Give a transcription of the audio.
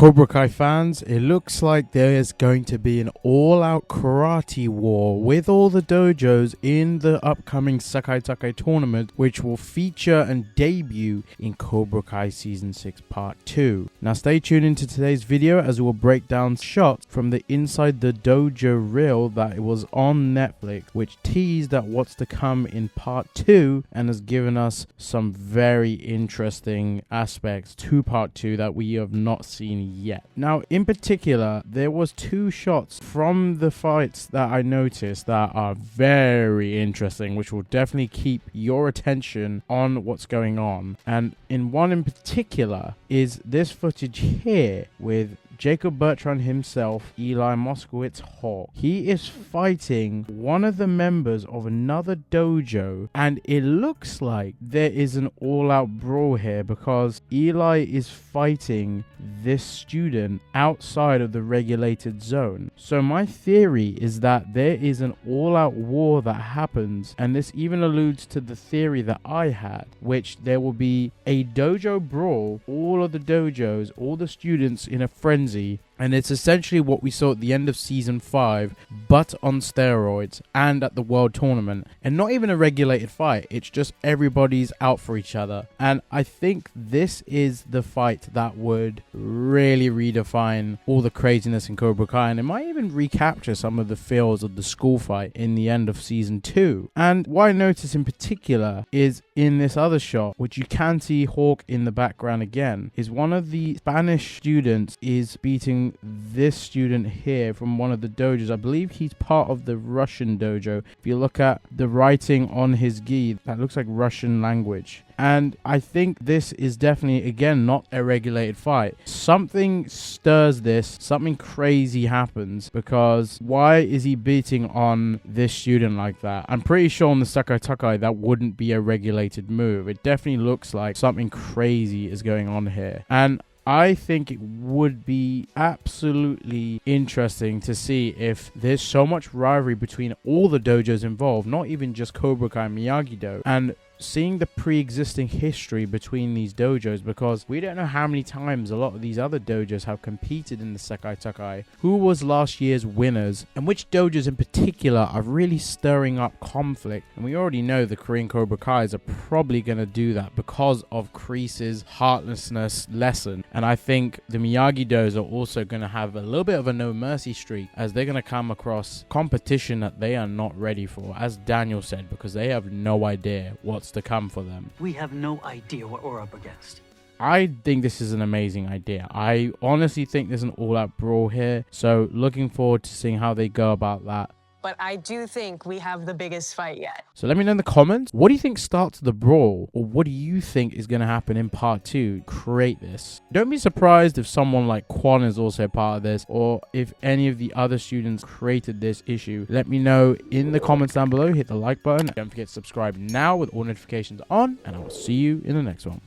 Cobra Kai fans, it looks like there is going to be an all-out karate war with all the dojos in the upcoming Sekai Taikai tournament, which will feature and debut in Cobra Kai Season 6 Part 2. Now stay tuned into today's video as we will break down shots from the Inside the Dojo reel that was on Netflix, which teased at what's to come in Part 2 and has given us some very interesting aspects to Part 2 that we have not seen yet. Now in particular, there was two shots from the fights that I noticed that are very interesting, which will definitely keep your attention on what's going on. And in one in particular is this footage here with Jacob Bertrand himself, Eli Moskowitz Hawk. He is fighting one of the members of another dojo, and it looks like there is an all-out brawl here because Eli is fighting this student outside of the regulated zone. So my theory is that there is an all-out war that happens, and this even alludes to the theory that I had, which there will be a dojo brawl, all of the dojos, all the students in a frenzy. And it's essentially what we saw at the end of Season 5, but on steroids and at the World Tournament. And not even a regulated fight, it's just everybody's out for each other. And I think this is the fight that would really redefine all the craziness in Cobra Kai. And it might even recapture some of the feels of the school fight in the end of Season 2. And what I notice in particular is in this other shot, which you can see Hawk in the background again, is one of the Spanish students is beating this student here from one of the dojos. I believe he's part of the Russian dojo. If you look at the writing on his gi, that looks like Russian language. And I think this is definitely, again, not a regulated fight. Something stirs this, something crazy happens, because why is he beating on this student like that? I'm pretty sure on the Sekai Taikai that wouldn't be a regulated move. It definitely looks like something crazy is going on here. And I think it would be absolutely interesting to see if there's so much rivalry between all the dojos involved, not even just Cobra Kai and Miyagi-Do, and seeing the pre-existing history between these dojos, because we don't know how many times a lot of these other dojos have competed in the Sekai Taikai, who was last year's winners, and which dojos in particular are really stirring up conflict. And we already know the Korean Cobra Kais are probably going to do that because of Kreese's heartlessness lesson. And I think the Miyagi-Dos are also going to have a little bit of a no mercy streak, as they're going to come across competition that they are not ready for, as Daniel said, because they have no idea what's to come for them. We have no idea what we're up against. I think this is an amazing idea. I honestly think there's an all-out brawl here, so looking forward to seeing how they go about that. But I do think we have the biggest fight yet. So let me know in the comments, what do you think starts the brawl? Or what do you think is going to happen in Part 2? Create this. Don't be surprised if someone like Quan is also part of this, or if any of the other students created this issue. Let me know in the comments down below. Hit the like button. Don't forget to subscribe now with all notifications on, and I will see you in the next one.